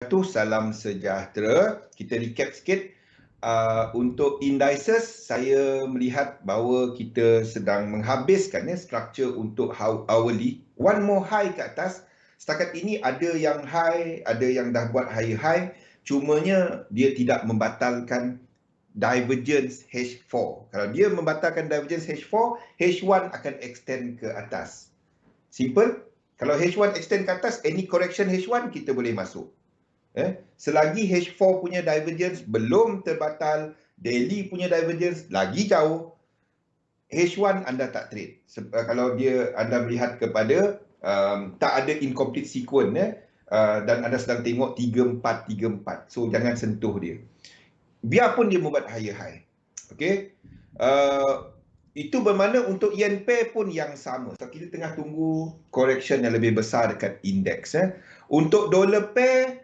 wabarakatuh. Salam sejahtera. Kita recap sikit. Untuk indices, saya melihat bahawa kita sedang menghabiskan structure untuk hourly. One more high ke atas. Setakat ini ada yang high, ada yang dah buat higher high. Cumanya dia tidak membatalkan divergence H4. Kalau dia membatalkan divergence H4, H1 akan extend ke atas. Simple. Kalau H1 extend ke atas, any correction H1 kita boleh masuk. Selagi H4 punya divergence belum terbatal, daily punya divergence lagi jauh, H1 anda tak trade. Kalau anda melihat kepada tak ada incomplete sequence dan anda sedang tengok 3434. So jangan sentuh dia. Biarpun dia membuat higher high. Okey. Itu bermakna untuk yen pair pun yang sama. So kita tengah tunggu correction yang lebih besar dekat indeks. Untuk dollar pair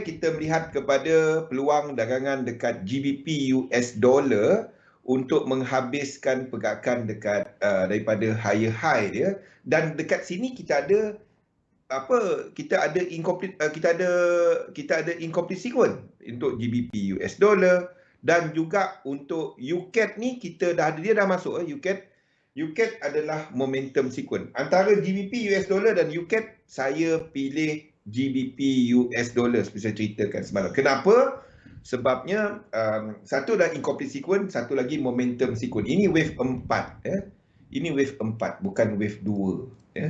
kita melihat kepada peluang dagangan dekat GBP US dollar untuk menghabiskan pergerakan dekat daripada higher high dia, dan dekat sini kita ada incomplete sequence untuk GBP US dollar. Dan juga untuk UCAD ni dia dah masuk. UCAD adalah momentum sequence. Antara GBP US dollar dan UCAD, saya pilih GBP US dollar seperti saya ceritakan semalam. Kenapa? Sebabnya satu dah incomplete sequence, satu lagi momentum sequence. Ini wave 4. Ini wave 4, bukan wave 2.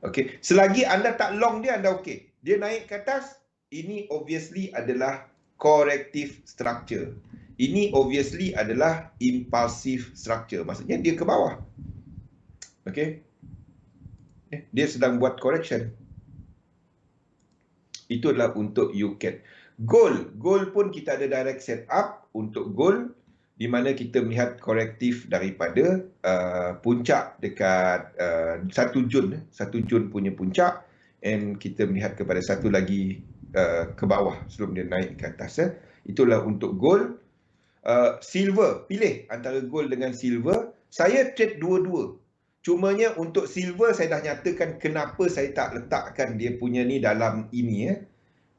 Okey, selagi anda tak long dia, anda okey. Dia naik ke atas, ini obviously adalah corrective structure. Ini obviously adalah impulsive structure. Maksudnya dia ke bawah. Okey. Dia sedang buat correction. Itu adalah untuk UCAD. Gold pun kita ada direct set up untuk gold, di mana kita melihat korektif daripada puncak dekat 1 Jun. 1 Jun punya puncak, and kita melihat kepada satu lagi ke bawah sebelum dia naik ke atas. Itulah untuk gold. Silver, pilih antara gold dengan silver. Saya trade dua-dua. Cumanya untuk silver saya dah nyatakan kenapa saya tak letakkan dia punya ni dalam ini.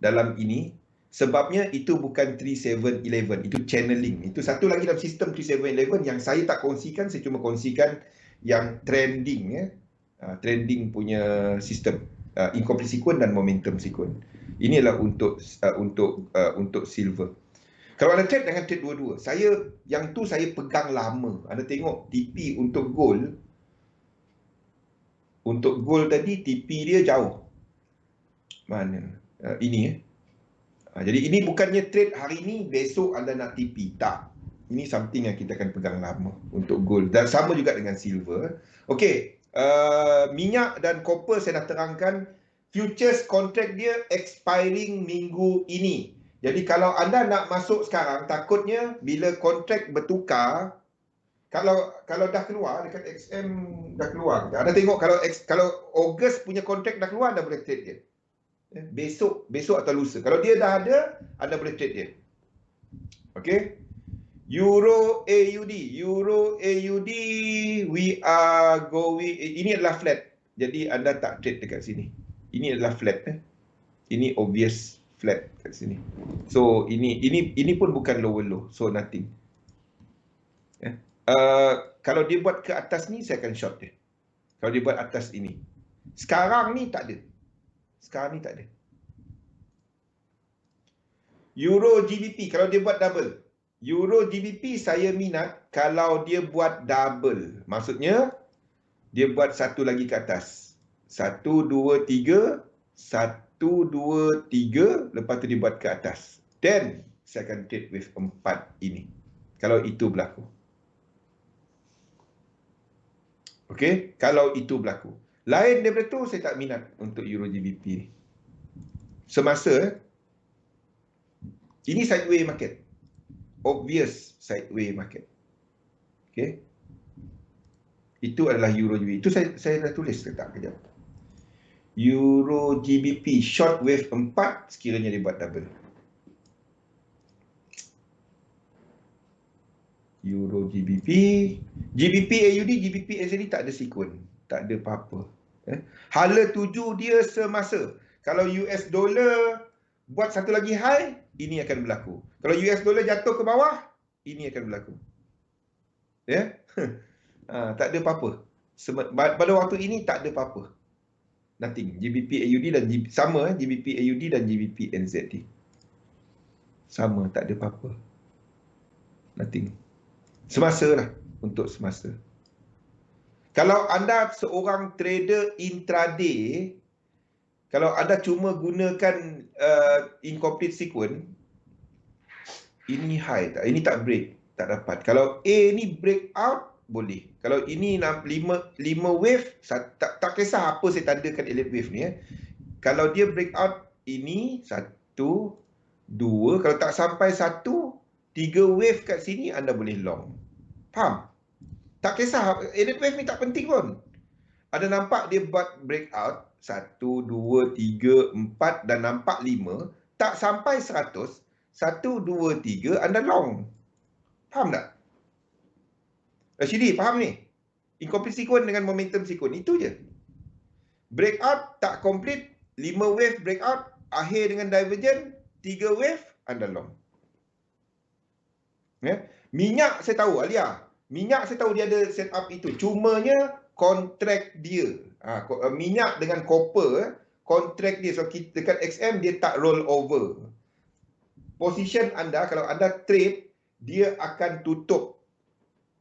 Dalam ini. Sebabnya itu bukan 3711, itu channeling. Itu satu lagi dalam sistem 3711 yang saya tak kongsikan, saya cuma kongsikan yang trending. Trending punya sistem. Incomplete sequence dan momentum sequence. Inilah untuk silver. Kalau anda trade, jangan trade dua-dua. Yang tu saya pegang lama. Anda tengok TP untuk gold. Untuk gold tadi TP dia jauh. Mana? Ini jadi ini bukannya trade hari ni, besok anda nak TP. Tak. Ini something yang kita akan pegang lama untuk gold. Dan sama juga dengan silver. Okey. Minyak dan copper saya dah terangkan. Futures contract dia expiring minggu ini. Jadi kalau anda nak masuk sekarang, takutnya bila kontrak bertukar, kalau dah keluar dekat XM dah keluar. Anda tengok kalau Ogos punya kontrak dah keluar, anda boleh trade dia. Besok atau lusa. Kalau dia dah ada, anda boleh trade dia. Okey. Euro AUD we are going, ini adalah flat. Jadi anda tak trade dekat sini. Ini adalah flat. Ini obvious flat kat sini. So ini pun bukan lower low, so nothing. Kalau dia buat ke atas ni, saya akan short dia. Kalau dia buat atas ini. Sekarang ni tak ada. Euro GBP kalau dia buat double. Euro GBP saya minat kalau dia buat double. Maksudnya dia buat satu lagi ke atas. 1 2 3 1 2 3, lepas tu dia buat ke atas. Then saya akan trade wave 4 ini. Kalau itu berlaku. Okey, kalau itu berlaku. Lain daripada tu saya tak minat untuk Euro GBP ni. Semasa ini sideways market. Obvious sideways market. Okey. Itu adalah Euro GBP. Itu saya dah tulis letak kejap. Euro GBP short wave 4 sekiranya dia buat double. Euro GBP, GBP AUD, GBP SGD tak ada sequence, tak ada apa-apa. Hala tuju dia semasa. Kalau US dollar buat satu lagi high, ini akan berlaku. Kalau US dollar jatuh ke bawah, ini akan berlaku. Ya. Tak ada apa-apa. Pada waktu ini tak ada apa-apa. Nothing. GBP AUD dan sama GBP AUD dan GBP NZD. Sama, tak ada apa-apa. Nothing. Semasa lah, untuk semasa. Kalau anda seorang trader intraday, kalau anda cuma gunakan incomplete sequence, ini high tak? Ini tak break, tak dapat. Kalau A ni break out, boleh. Kalau ini 5 wave, tak kisah apa saya tandakan elliott wave ni. Kalau dia break out ini 1, 2, kalau tak sampai 1, 3 wave kat sini, anda boleh long. Faham? Tak kisah, elliott wave ni tak penting pun. Ada nampak dia buat breakout 1, 2, 3, 4 dan nampak 5, tak sampai 100, 1, 2, 3 anda long. Faham tak? Rashidi, faham ni? Incomplete sequence dengan momentum sequence, itu je. Breakout tak complete, 5 wave breakout, akhir dengan divergent, 3 wave, anda long. Ya? Minyak saya tahu, Alia. Minyak saya tahu dia ada setup itu. Cumanya kontrak dia. Minyak dengan copper, kontrak dia. So dekat XM dia tak roll over. Position anda, kalau anda trade, dia akan tutup.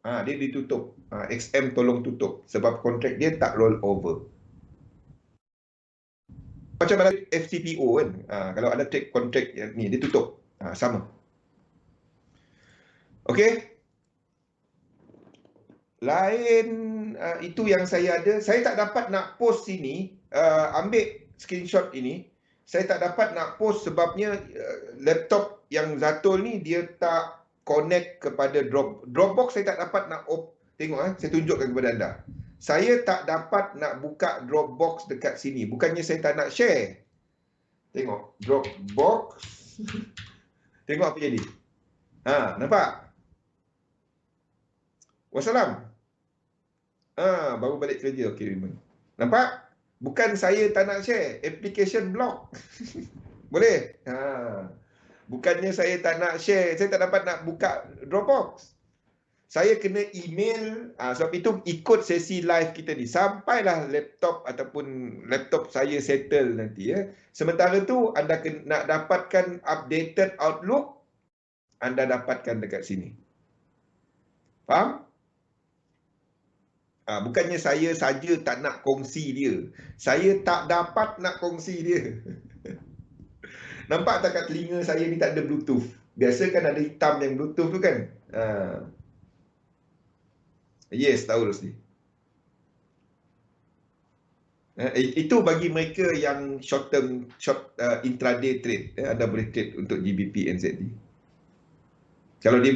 Dia ditutup. XM tolong tutup. Sebab kontrak dia tak roll over. Macam mana FCPO kan. Kalau anda trade kontrak ni, dia tutup. Sama. Okey. Lain itu yang saya ada. Saya tak dapat nak post sini. Ambil screenshot ini. Saya tak dapat nak post sebabnya laptop yang Zatul ni dia tak connect kepada Dropbox. Saya tak dapat nak tengok saya tunjukkan kepada anda. Saya tak dapat nak buka Dropbox dekat sini. Bukannya saya tak nak share. Tengok Dropbox. Tengok apa jadi. Nampak? Wassalam. Baru balik kerja. Okey, memang. Nampak? Bukan saya tak nak share, application block. Boleh? Bukannya saya tak nak share, saya tak dapat nak buka Dropbox. Saya kena email, sebab itu ikut sesi live kita ni. Sampailah laptop ataupun laptop saya settle nanti. Sementara tu, anda nak dapatkan updated Outlook, anda dapatkan dekat sini. Faham? Bukannya saya saja tak nak kongsi dia. Saya tak dapat nak kongsi dia. Nampak tak kat telinga saya ni tak ada Bluetooth? Biasa kan ada hitam yang Bluetooth tu kan? Yes, tahu Rosli. Itu bagi mereka yang short intraday trade. Anda boleh trade untuk GBP NZD. Kalau dia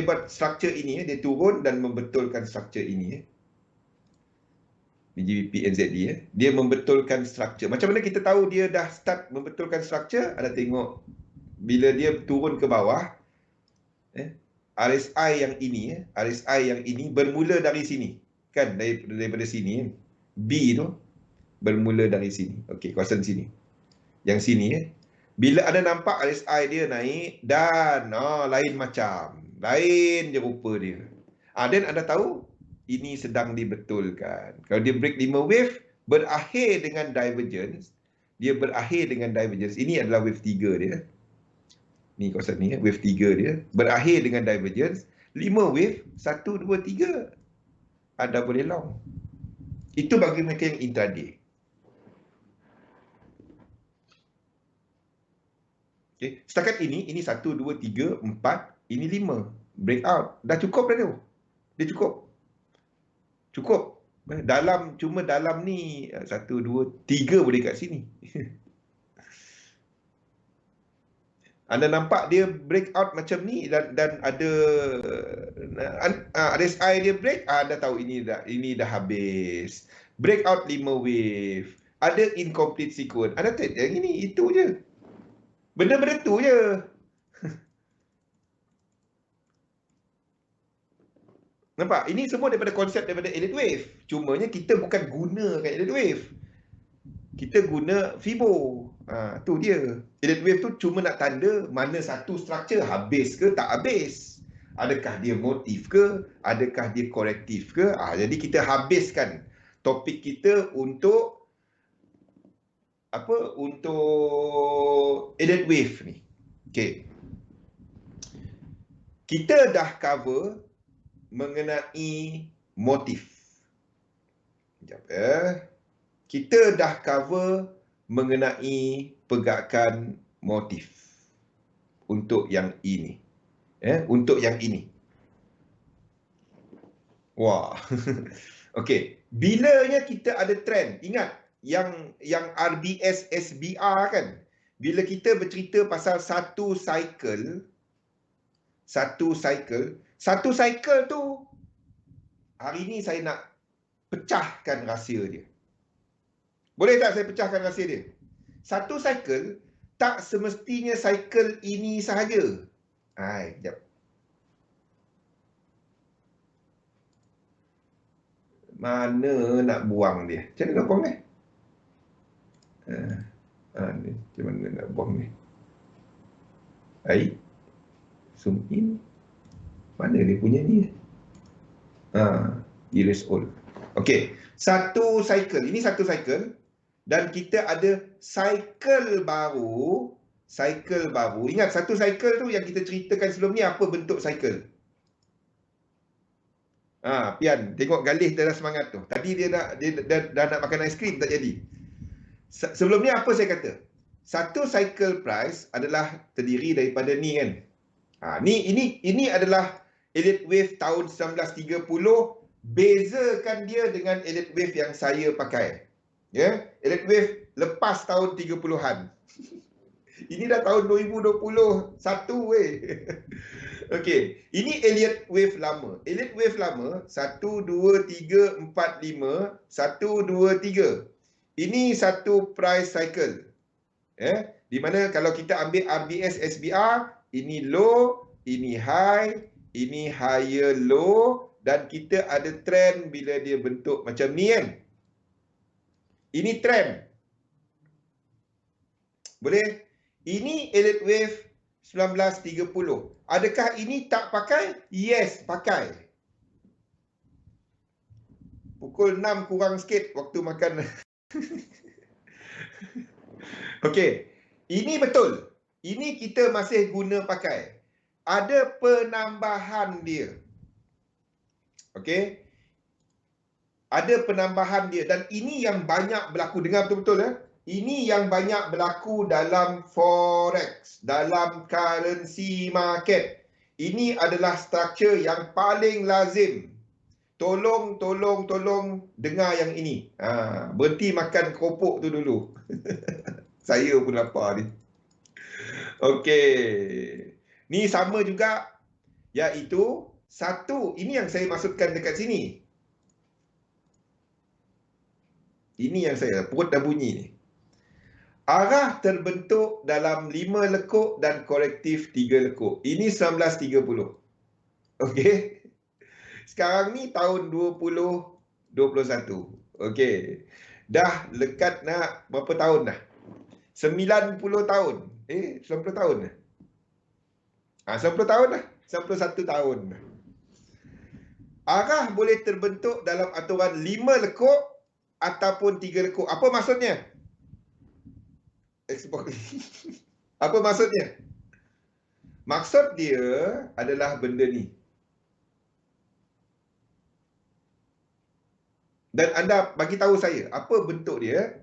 buat structure ini, dia turun dan membetulkan structure ini. Di GBP NZD dia membetulkan structure. Macam mana kita tahu dia dah start membetulkan structure? Anda tengok bila dia turun ke bawah, RSI yang ini, RSI yang ini bermula dari sini, kan? Daripada sini, B tu bermula dari sini. Okey, kawasan sini. Yang sini bila ada nampak RSI dia naik dan lain macam, lain je rupa dia. Dan anda tahu ini sedang dibetulkan. Kalau dia break 5 wave, berakhir dengan divergence. Dia berakhir dengan divergence. Ini adalah wave 3 dia. Ni kawasan ni, wave 3 dia. Berakhir dengan divergence. 5 wave, 1, 2, 3. Anda boleh long. Itu bagi mereka yang intraday. Okay. Setakat ini 1, 2, 3, 4. Ini 5. Breakout. Dah cukup dah tu. Dia cukup. Cukup. Cuma dalam ni 1, 2, 3 boleh kat sini. Anda nampak dia breakout macam ni dan ada RSI dia break, anda tahu ini dah habis. Breakout 5 wave. Ada incomplete sequence. Anda tahu yang ini itu je. Benda-benda tu je. Nampak? Ini semua daripada konsep daripada elliott wave. Cumanya kita bukan gunakan elliott wave. kita guna Fibo. Tu dia. Elliott wave tu cuma nak tanda mana satu structure habis ke tak habis. Adakah dia motif ke? Adakah dia korektif ke? Jadi kita habiskan topik kita untuk apa? Untuk Elliott wave ni. Okey. Kita dah cover mengenai motif. Sekejap kita dah cover mengenai pergerakan motif untuk yang ini. Untuk yang ini. Wah. Okey, bilanya kita ada trend. Ingat yang RBS SBR kan? Bila kita bercerita pasal satu cycle tu hari ni saya nak pecahkan rahsia dia. Boleh tak saya pecahkan rahsia dia? Satu cycle tak semestinya cycle ini sahaja. Sekejap. Mana nak buang dia? Macam mana nak buang ni? Ni macam mana nak buang ni? Baik. Zoom in. Mana dia punya ni? Erase all. Okey. Satu cycle. Ini satu cycle. Dan kita ada cycle baru. Ingat satu cycle tu yang kita ceritakan sebelum ni apa bentuk cycle? Pian, tengok Galih dah semangat tu. Tadi dia dah nak makan aiskrim tak jadi. Sebelum ni apa saya kata? Satu cycle price adalah terdiri daripada ni kan. Ini adalah Elliott wave tahun 1930. Bezakan dia dengan Elliott wave yang saya pakai. Elliott wave lepas tahun 30-an. Ini dah tahun 2021 weh. Okey, ini Elliott wave lama. Elliott wave lama 1 2 3 4 5 1 2 3. Ini satu price cycle. Di mana kalau kita ambil RBS SBR, ini low, ini high, ini higher low dan kita ada trend bila dia bentuk macam ni kan. Ini trend. Boleh? Ini Elliott wave 1930. Adakah ini tak pakai? Yes, pakai. Pukul 6 kurang sikit waktu makan. Okey. Ini betul. Ini kita masih guna pakai. Ada penambahan dia. Okey. Ada penambahan dia dan ini yang banyak berlaku. Dengar betul-betul Ini yang banyak berlaku dalam forex, dalam currency market. Ini adalah struktur yang paling lazim. Tolong dengar yang ini. Berhenti makan keropok tu dulu. Saya pun lapar ni. Okey. Ni sama juga, iaitu satu. Ini yang saya maksudkan dekat sini. Ini yang saya, perut dah bunyi ni. Arah terbentuk dalam 5 lekuk dan korektif 3 lekuk. Ini 1930. Okey. Sekarang ni tahun 2021. Okey. Dah lekat nak berapa tahun dah? 90 tahun. 90 tahun dah. 90 tahun dah. 91 tahun. Arah boleh terbentuk dalam aturan 5 lekuk ataupun 3 lekuk. Apa maksudnya? Apa maksudnya? Maksud dia adalah benda ni. Dan anda bagi tahu saya, apa bentuk dia?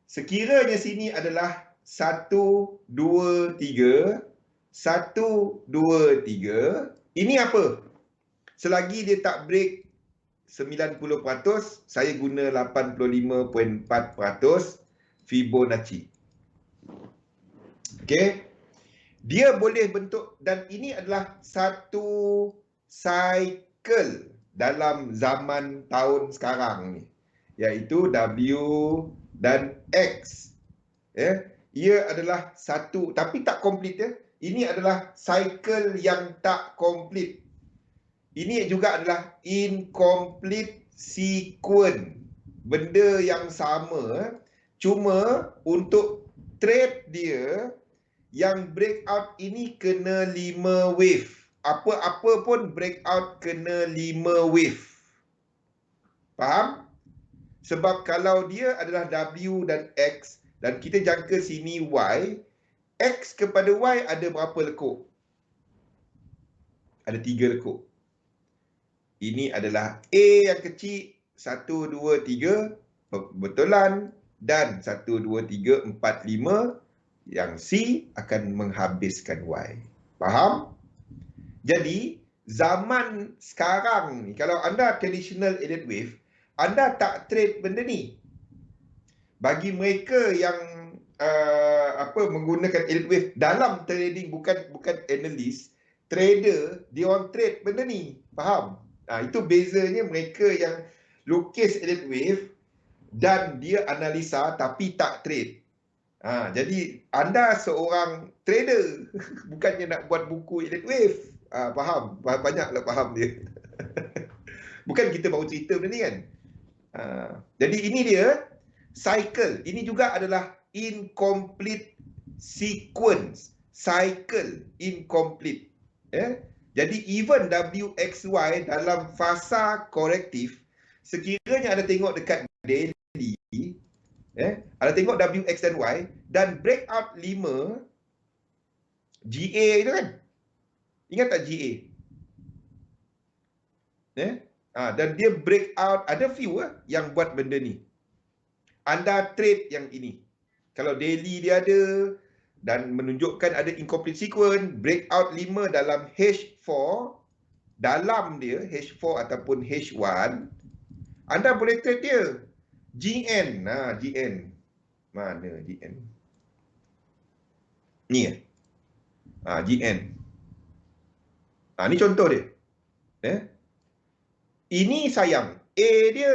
Sekiranya sini adalah 1, 2, 3. 1, 2, 3. Ini apa? Selagi dia tak break 90%, saya guna 85.4% Fibonacci. Okey. Dia boleh bentuk dan ini adalah satu cycle dalam zaman tahun sekarang ni, iaitu W dan X. Ia adalah satu tapi tak komplit Ini adalah cycle yang tak komplit. Ini juga adalah incomplete sequence. Benda yang sama, cuma untuk trade dia, yang breakout ini kena 5 wave. Apa-apa pun breakout kena 5 wave. Faham? Sebab kalau dia adalah W dan X, dan kita jangka sini Y, X kepada Y ada berapa lekuk? Ada 3 lekuk. Ini adalah A yang kecil, 1, 2, 3, betulan, dan 1, 2, 3, 4, 5, yang C akan menghabiskan Y. Faham? Jadi, zaman sekarang ni, kalau anda traditional elliott wave, anda tak trade benda ni. Bagi mereka yang menggunakan elliott wave dalam trading, bukan analis, trader, dia orang trade benda ni. Faham? Itu bezanya mereka yang lukis elliott wave dan dia analisa tapi tak trade. Jadi anda seorang trader, bukannya nak buat buku elliott wave. Faham? Banyaklah faham dia. Bukan kita baru cerita benda ni kan. Jadi ini dia cycle. Ini juga adalah incomplete sequence. Cycle incomplete. Jadi even WXY dalam fasa korektif, sekiranya ada tengok dekat daily, ada tengok WX dan Y, dan breakout 5, GA itu kan? Ingat tak GA? Dan dia breakout, ada few yang buat benda ni. Anda trade yang ini. Kalau daily dia ada dan menunjukkan ada incomplete sequence, breakout 5 dalam H4, dalam dia H4 ataupun H1, anda boleh trade dia. GN, GN. Mana GN? Ni GN. Ni contoh dia. Ini sayang. A dia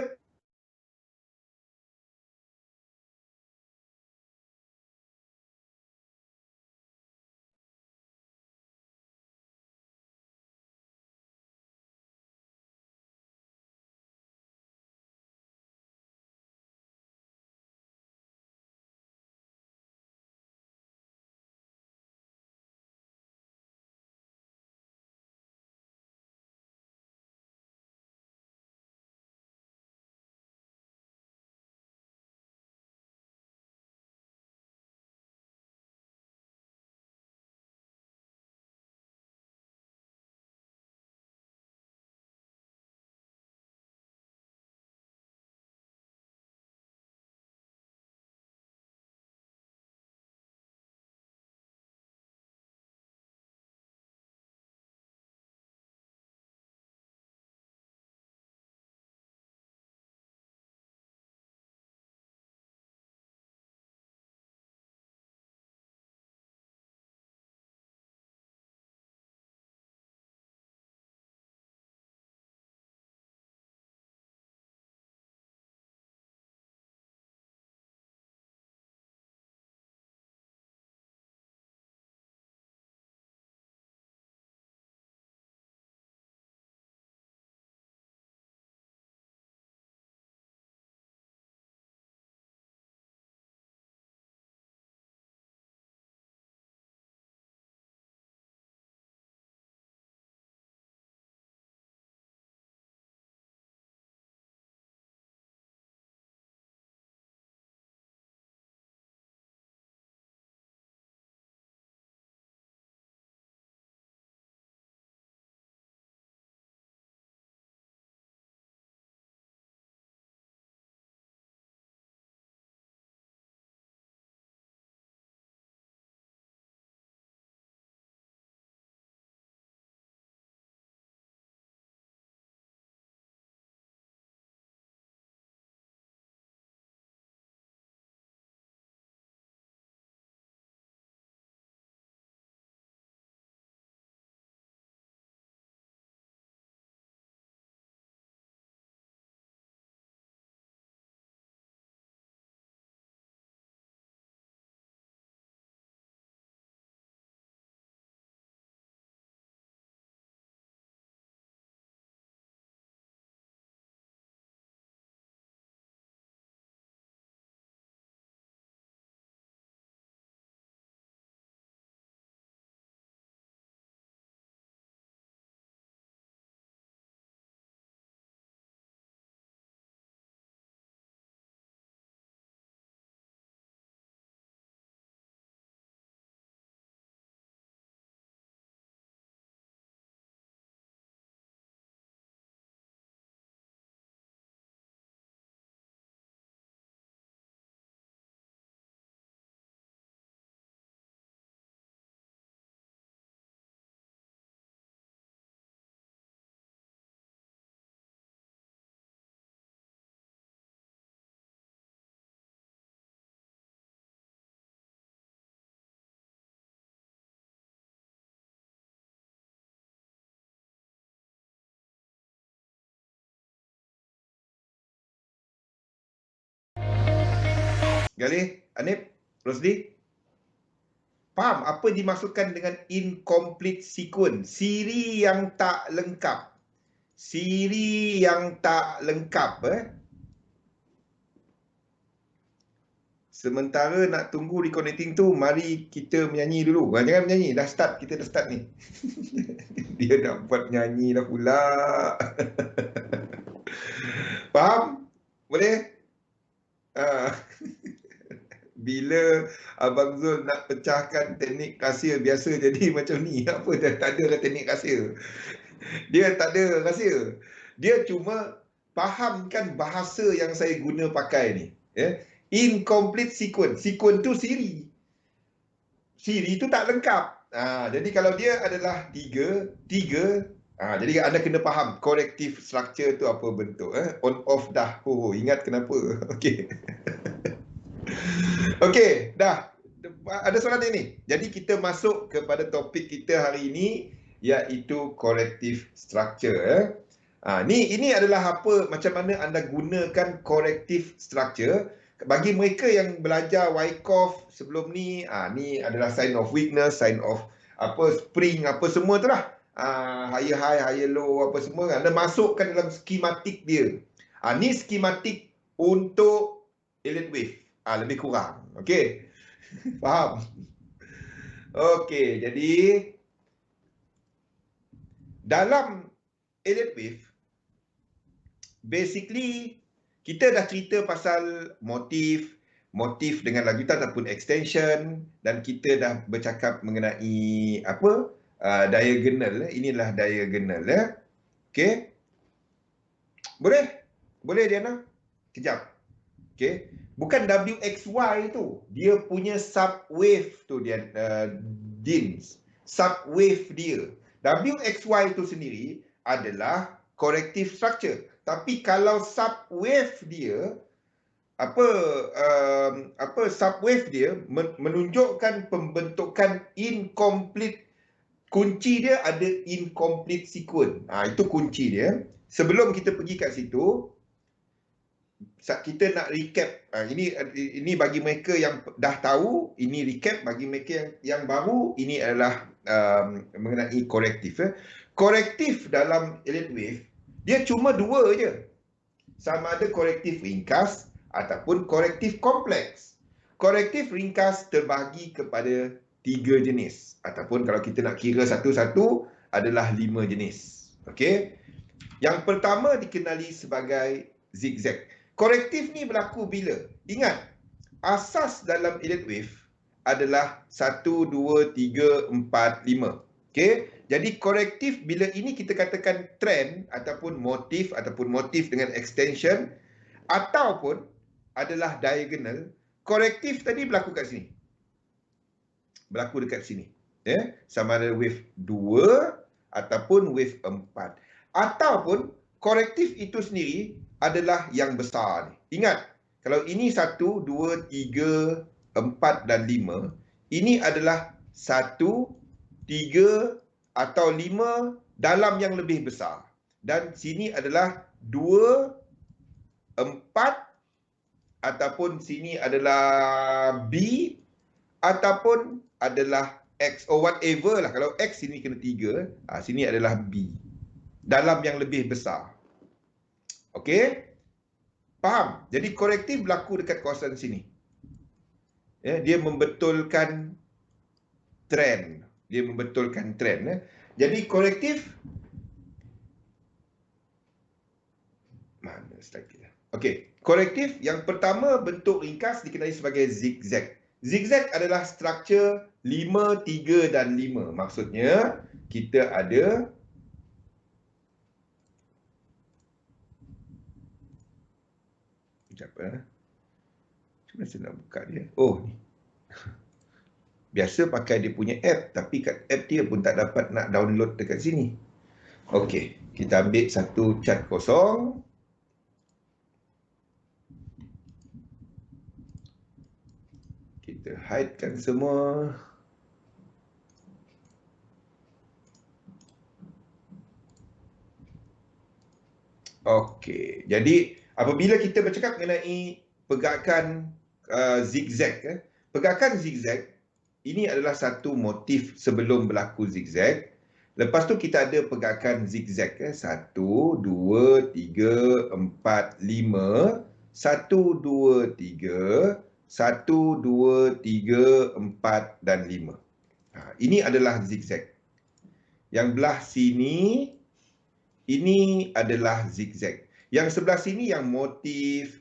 Galih, Anip, Rosli? Faham apa dimaksudkan dengan incomplete sequence? Siri yang tak lengkap. Siri yang tak lengkap. Sementara nak tunggu reconnecting tu, mari kita menyanyi dulu. Jangan menyanyi, dah start. Kita dah start ni. Dia dah buat nyanyi dah pula. Faham? Boleh? Bila Abang Zul nak pecahkan teknik kasir biasa jadi macam ni. Apa dah tak ada teknik kasir. Dia tak ada rahsia. Dia cuma fahamkan bahasa yang saya guna pakai ni. Incomplete sequence. Sequence tu siri. Siri tu tak lengkap. Jadi kalau dia adalah tiga, jadi anda kena faham corrective structure tu apa bentuk. On off dah. Ingat kenapa. Okey. Okey, dah. Ada soalan ini. Jadi kita masuk kepada topik kita hari ini, iaitu corrective structure. Ini adalah macam mana anda gunakan corrective structure. Bagi mereka yang belajar Wyckoff sebelum ni, ni adalah sign of weakness, sign of spring, apa semua tu lah. Higher high, higher low, apa semua. Anda masukkan dalam skematik dia. Ni skematik untuk Elliott wave. Lebih kurang. Okey. Faham? Okey, jadi dalam Elliott wave, basically kita dah cerita pasal motif dengan lanjutan ataupun extension, dan kita dah bercakap mengenai diagonal. Inilah diagonal. Okey. Boleh Diana? Kejap. Okey. Bukan WXY tu. Dia punya subwave tu dia, DINS. Subwave dia. WXY tu sendiri adalah corrective structure. Tapi kalau subwave dia, subwave dia menunjukkan pembentukan incomplete. Kunci dia ada incomplete sequence. Itu kunci dia. Sebelum kita pergi kat situ, kita nak recap. Ini bagi mereka yang dah tahu, ini recap. Bagi mereka yang baru, ini adalah mengenai korektif. Korektif dalam Elliott wave, dia cuma dua je. Sama ada korektif ringkas ataupun korektif kompleks. Korektif ringkas terbahagi kepada 3 jenis. Ataupun kalau kita nak kira satu-satu, adalah 5 jenis. Okey. Yang pertama dikenali sebagai zigzag. Korektif ni berlaku bila? Ingat, asas dalam Elliott wave adalah 1, 2, 3, 4, 5. Okey? Jadi korektif bila ini kita katakan trend ataupun motif dengan extension ataupun adalah diagonal. Korektif tadi berlaku kat sini. Berlaku dekat sini. Sama ada wave 2 ataupun wave 4. Ataupun korektif itu sendiri adalah yang besar ni. Ingat, kalau ini 1, 2, 3, 4 dan 5, ini adalah 1, 3 atau 5 dalam yang lebih besar. Dan sini adalah 2, 4 ataupun sini adalah B ataupun adalah X or whatever lah. Kalau X sini kena 3, sini adalah B. Dalam yang lebih besar. Okey? Faham? Jadi korektif berlaku dekat kawasan sini. Dia membetulkan trend. Jadi korektif mana slide kita? Okey, korektif yang pertama bentuk ringkas dikenali sebagai zigzag. Zigzag adalah struktur 5, 3 dan 5. Maksudnya kita ada Cuma saya nak buka dia. Ni. Biasa pakai dia punya app, tapi kat app dia pun tak dapat nak download dekat sini. Okey, kita ambil satu chart kosong. Kita hidekan semua. Okey, jadi apabila kita bercakap mengenai pergerakan zigzag. Pergerakan zigzag, ini adalah satu motif sebelum berlaku zigzag. Lepas tu kita ada pergerakan zigzag. 1, 2, 3, 4, 5. 1, 2, 3. 1, 2, 3, 4 dan 5. Ini adalah zigzag. Yang belah sini, ini adalah zigzag. Yang sebelah sini yang motif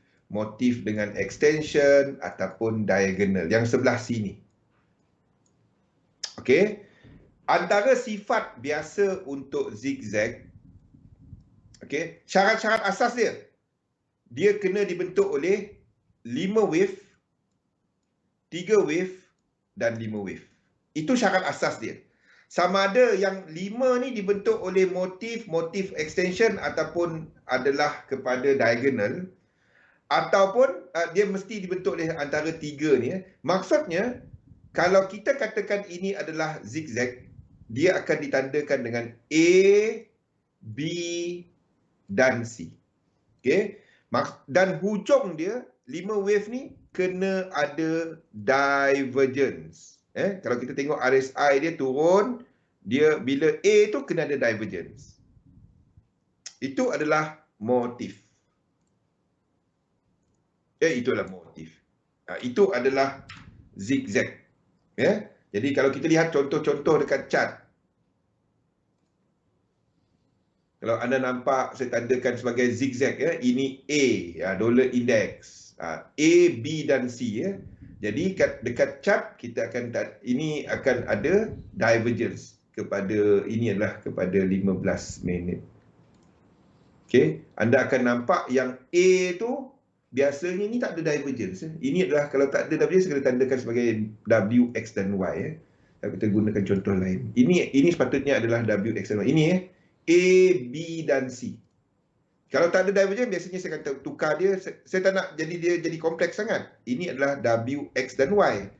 dengan extension ataupun diagonal. Yang sebelah sini. Okey. Antara sifat biasa untuk zigzag, okey, syarat-syarat asas dia kena dibentuk oleh 5 wave, 3 wave dan 5 wave. Itu syarat asas dia. Sama ada yang 5 ni dibentuk oleh motif extension ataupun adalah kepada diagonal, ataupun dia mesti dibentuk oleh antara 3 ni. Maksudnya, kalau kita katakan ini adalah zigzag, dia akan ditandakan dengan A, B dan C. Okey. Dan hujung dia, 5 wave ni kena ada divergence. Kalau kita tengok RSI dia turun, dia bila A tu kena ada divergence. Itu adalah motif. Itu adalah motif. Itu adalah zigzag. Jadi kalau kita lihat contoh-contoh dekat chart, kalau anda nampak saya tandakan sebagai zigzag, ini A, dollar index, A, B dan C. Jadi dekat chart kita akan ini akan ada divergence kepada ini adalah kepada 15 minit. Okey, anda akan nampak yang A tu biasanya ni tak ada divergence. Ini adalah kalau tak ada divergence kita tandakan sebagai W, X dan Y. Kita gunakan contoh lain. Ini sepatutnya adalah W, X dan Y. Ini A, B dan C. Kalau tak ada divergence biasanya saya akan tukar dia. Saya tak nak jadi dia jadi kompleks sangat. Ini adalah W, X dan Y.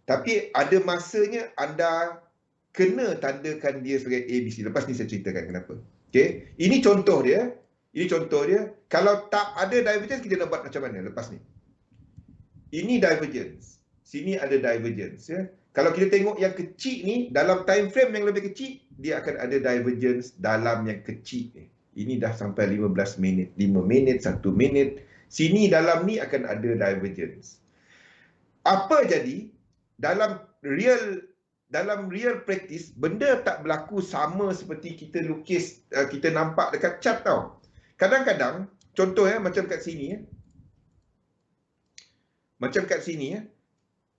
Tapi ada masanya anda kena tandakan dia sebagai A, B, C. Lepas ni saya ceritakan kenapa. Okey, ini contoh dia. Ini contoh dia. Kalau tak ada divergence, kita nak buat macam mana lepas ni? Ini divergence. Sini ada divergence. Kalau kita tengok yang kecil ni, dalam time frame yang lebih kecil, dia akan ada divergence dalam yang kecil ni. Ini dah sampai 15 minit. 5 minit, 1 minit. Sini dalam ni akan ada divergence. Apa jadi? Dalam real practice, benda tak berlaku sama seperti kita lukis, kita nampak dekat chart tau. Kadang-kadang, contoh macam kat sini. Macam kat sini.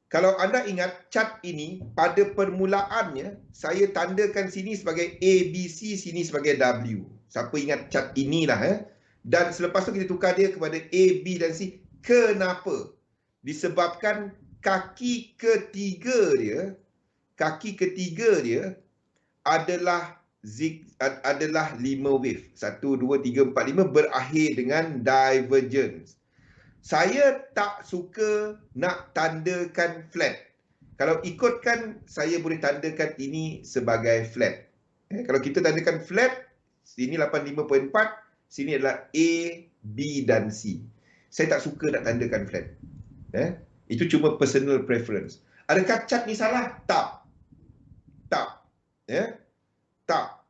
Kalau anda ingat chart ini, pada permulaannya, saya tandakan sini sebagai A, B, C, sini sebagai W. Siapa ingat chart inilah. Dan selepas tu kita tukar dia kepada A, B dan C. Kenapa? Disebabkan kaki ketiga dia adalah 5 wave. 1, 2, 3, 4, 5 berakhir dengan divergence. Saya tak suka nak tandakan flat. Kalau ikutkan, saya boleh tandakan ini sebagai flat. Kalau kita tandakan flat, sini 85.4, sini adalah A, B dan C. Saya tak suka nak tandakan flat. Itu cuma personal preference. Adakah chart ni salah? Tak. Tak.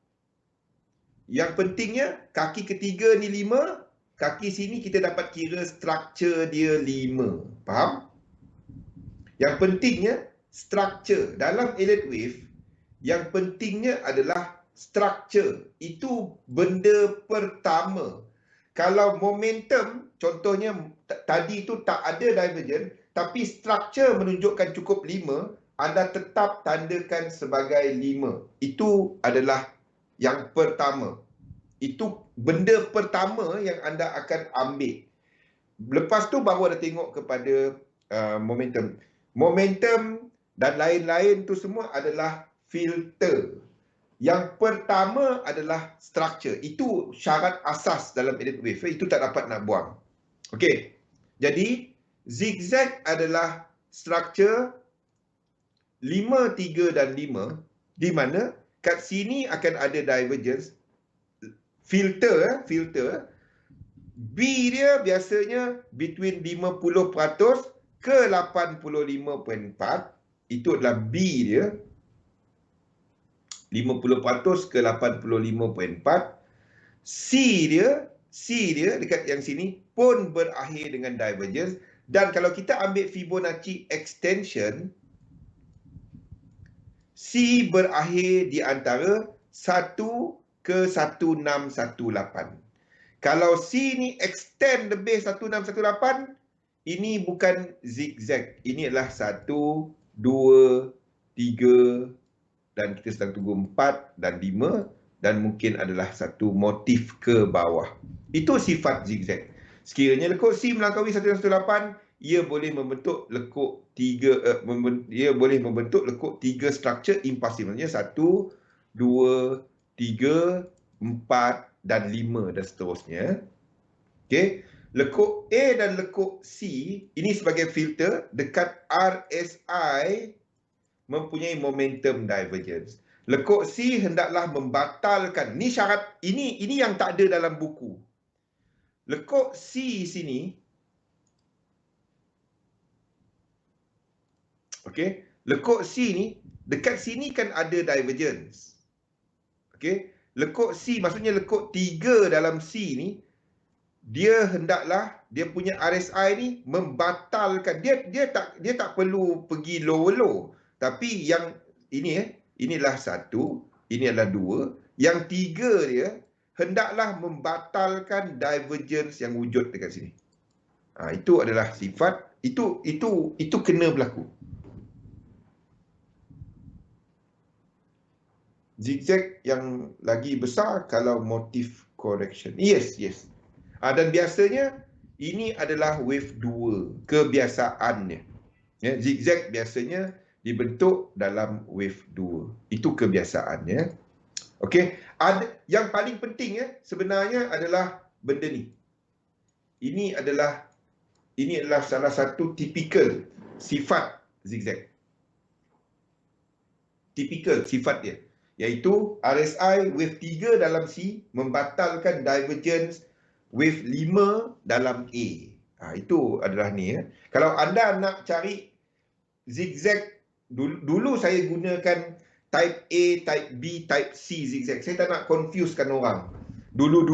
Yang pentingnya, kaki ketiga ni 5, kaki sini kita dapat kira struktur dia 5. Faham? Yang pentingnya, struktur. Dalam elliott wave, yang pentingnya adalah struktur. Itu benda pertama. Kalau momentum, contohnya tadi tu tak ada divergence, tapi struktur menunjukkan cukup 5, anda tetap tandakan sebagai 5. Itu adalah yang pertama. Itu benda pertama yang anda akan ambil. Lepas tu baru ada tengok kepada momentum. Momentum dan lain-lain tu semua adalah filter. Yang pertama adalah struktur. Itu syarat asas dalam elliott wave. Itu tak dapat nak buang. Okey. Jadi, zigzag adalah struktur 5, 3 dan 5, di mana kat sini akan ada divergence. Filter, B dia biasanya between 50% ke 85.4, itu adalah B dia. 50% ke 85.4. C dia dekat yang sini pun berakhir dengan divergence. Dan kalau kita ambil Fibonacci extension, C berakhir di antara 1 ke 1618. Kalau C ni extend lebih 1618, ini bukan zigzag. Ini adalah 1, 2, 3, dan kita sedang tunggu 4 dan 5, dan mungkin adalah satu motif ke bawah. Itu sifat zigzag. Sekiranya lekuk C melangkaui 1618, ia boleh membentuk lekuk 3, ia boleh membentuk lekuk 3 structure impulsif. Maksudnya 1, 2, 3, 4 dan 5 dan seterusnya. Okey. Lekuk A dan lekuk C ini sebagai filter dekat RSI mempunyai momentum divergence. Lekuk C hendaklah membatalkan. Ni syarat, ini yang tak ada dalam buku. Lekuk C sini, okey, lekuk C ni dekat sini kan ada divergence. Okey, lekuk C maksudnya lekuk 3 dalam C ni, dia hendaklah dia punya RSI ni membatalkan. Dia tak perlu pergi low, tapi yang ini inilah 1, ini adalah 2, yang 3 dia hendaklah membatalkan divergence yang wujud dekat sini. Itu adalah sifat, itu kena berlaku. Zigzag yang lagi besar kalau motif correction. Yes. Dan biasanya ini adalah wave 2, kebiasaannya. Ya, zigzag biasanya dibentuk dalam wave 2. Itu kebiasaannya. Okey, yang paling penting sebenarnya adalah benda ni. Ini adalah salah satu typical sifat zigzag. Typical sifat dia, iaitu RSI wave 3 dalam C membatalkan divergence wave 5 dalam A. Itu adalah ni. Kalau anda nak cari zigzag, dulu saya gunakan type A, type B, type C zigzag. Saya tak nak confusekan orang. Dulu,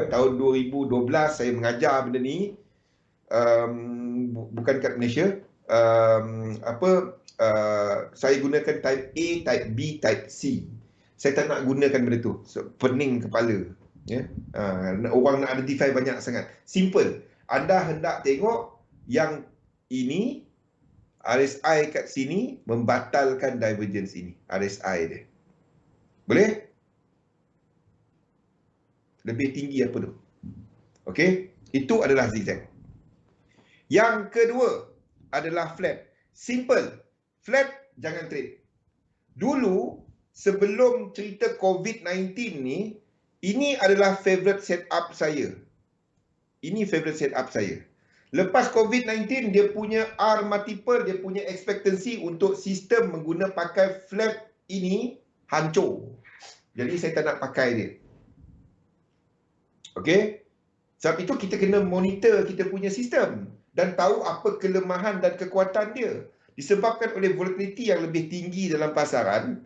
tahun 2012 saya mengajar benda ni. Bukan kat Malaysia. Saya gunakan type A, type B, type C. Saya tak nak gunakan benda tu. Pening kepala. Orang nak identify banyak sangat. Simple. Anda hendak tengok yang ini, RSI kat sini membatalkan divergence ini. RSI dia. Boleh? Lebih tinggi apa tu? Okey? Itu adalah zigzag. Yang kedua adalah flat. Simple. Flat, jangan trade. Dulu, sebelum cerita COVID-19 ni, ini adalah favorite setup saya. Ini favorite setup saya. Lepas COVID-19, dia punya R multiple, dia punya expectancy untuk sistem mengguna pakai flat ini hancur. Jadi saya tak nak pakai dia. Okey? Sebab itu kita kena monitor kita punya sistem dan tahu apa kelemahan dan kekuatan dia. Disebabkan oleh volatility yang lebih tinggi dalam pasaran,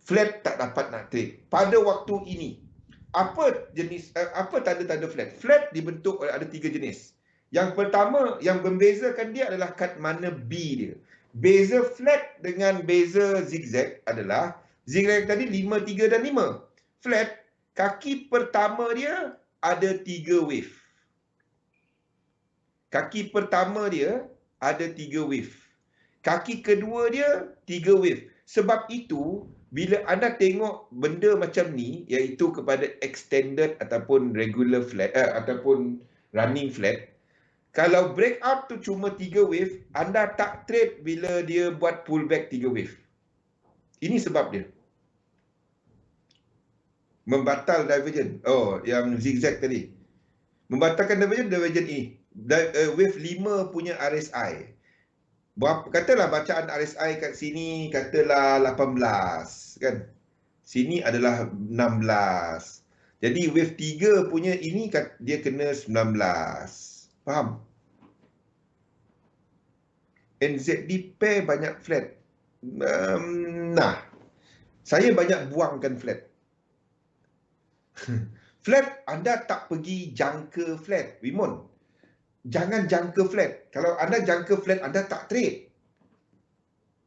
flat tak dapat nak trade. Pada waktu ini, apa tanda-tanda flat? Flat dibentuk oleh ada 3 jenis. Yang pertama, yang membezakan dia adalah kat mana B dia. Beza flat dengan beza zigzag adalah, zigzag tadi 5, 3 dan 5. Flat, kaki pertama dia ada 3 wave. Kaki pertama dia ada 3 wave. Kaki kedua dia 3 wave. Sebab itu, bila anda tengok benda macam ni, iaitu kepada extended ataupun regular flat, ataupun running flat, kalau breakout tu cuma 3 wave, anda tak trade bila dia buat pullback 3 wave. Ini sebab dia. Membatal divergence. Yang zigzag tadi. Membatalkan divergence ini. Wave 5 punya RSI. Katalah bacaan RSI kat sini, katalah 18. Kan? Sini adalah 16. Jadi wave 3 punya ini dia kena 19. Faham? NZD pair banyak flat. Nah, saya banyak buangkan flat. Flat, anda tak pergi jangka flat, Wimon. Jangan jangka flat. Kalau anda jangka flat, anda tak trade.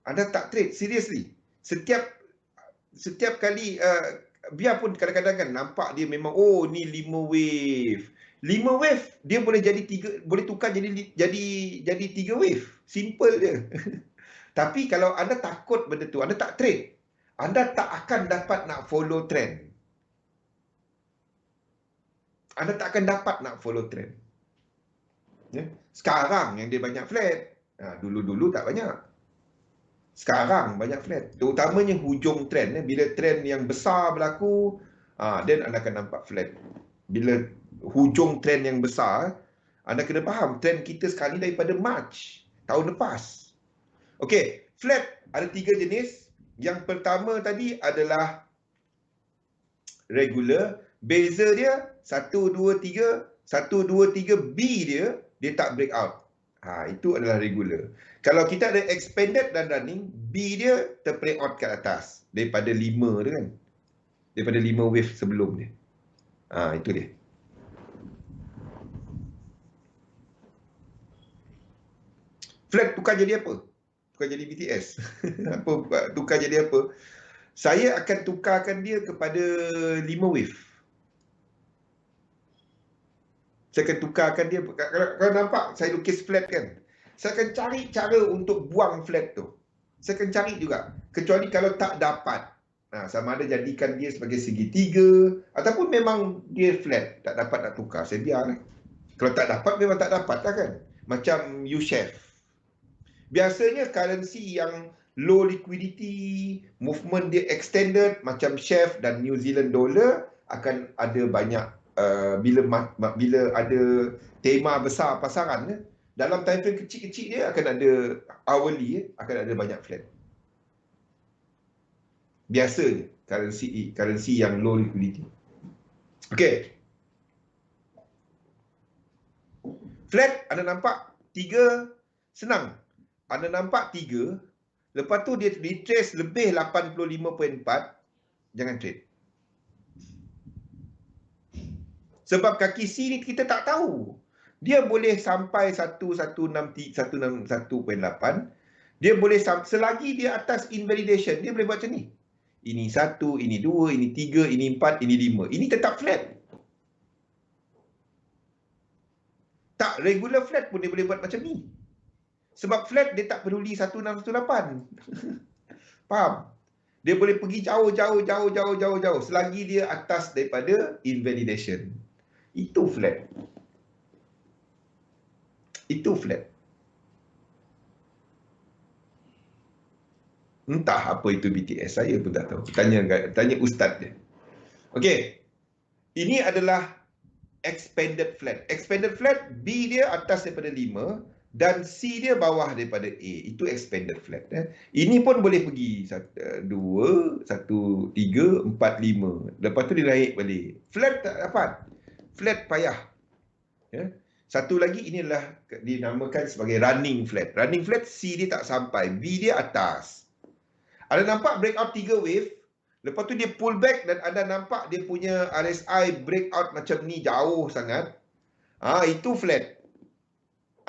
Anda tak trade, seriously. Setiap kali, biarpun kadang-kadang kan nampak dia memang, oh ni 5 wave. 5 wave, dia boleh jadi 3, boleh tukar jadi 3 wave. Simple je. Tapi kalau anda takut benda tu, anda tak trade. Anda tak akan dapat nak follow trend. Anda tak akan dapat nak follow trend. Ya? Sekarang yang dia banyak flat. Dulu-dulu tak banyak. Sekarang banyak flat. Terutamanya hujung trend. Bila trend yang besar berlaku, then anda akan nampak flat. Bila hujung trend yang besar, anda kena faham trend kita sekarang ni daripada March tahun lepas. Okey, flat ada 3 jenis. Yang pertama tadi adalah regular. Beza dia 1, 2, 3. 1, 2, 3 B dia tak break out. Itu adalah regular. Kalau kita ada expanded dan running, B dia terplay out kat atas daripada 5 dia kan. Daripada 5 wave sebelum dia. Itu dia. Flat tukar jadi apa? Tukar jadi BTS. Tukar jadi apa? Saya akan tukarkan dia kepada 5 wave. Saya akan tukarkan dia. Kalau nampak saya lukis flat kan, saya akan cari cara untuk buang flat tu. Saya akan cari juga. Kecuali kalau tak dapat, sama ada jadikan dia sebagai segitiga ataupun memang dia flat, tak dapat nak tukar, saya biar. Kalau tak dapat, memang tak dapat lah kan. Macam U-shave. Biasanya currency yang low liquidity, movement dia extended, macam shave dan New Zealand dollar, akan ada banyak bila ada tema besar pasaran, dalam time frame kecil-kecil dia akan ada hourly, akan ada banyak flat. Biasanya currency yang low liquidity. Okey. Flat anda nampak 3 senang. Anda nampak 3, lepas tu dia retrace lebih 85.4, jangan trade. Sebab kaki C ni kita tak tahu. Dia boleh sampai 116.8. Dia boleh selagi dia atas invalidation, dia boleh buat macam ni. Ini 1, ini 2, ini 3, ini 4, ini 5. Ini tetap flat. Tak, regular flat pun dia boleh buat macam ni. Sebab flat dia tak peduli 1618. Faham? Dia boleh pergi jauh. Selagi dia atas daripada invalidation. Itu flat. Itu flat. Entah apa itu BTS. Saya pun tak tahu. Tanya ustaz dia. Okey. Ini adalah expanded flat. Expanded flat, B dia atas daripada 5 dan C dia bawah daripada A. Itu expanded flat. Ini pun boleh pergi 2, 1, 3, 4, 5. Lepas tu dia naik balik. Flat tak dapat. Flat payah. Satu lagi, ini adalah dinamakan sebagai running flat. Running flat, C dia tak sampai. B dia atas. Anda nampak breakout 3 wave. Lepas tu dia pull back dan anda nampak dia punya RSI breakout macam ni jauh sangat. Itu flat.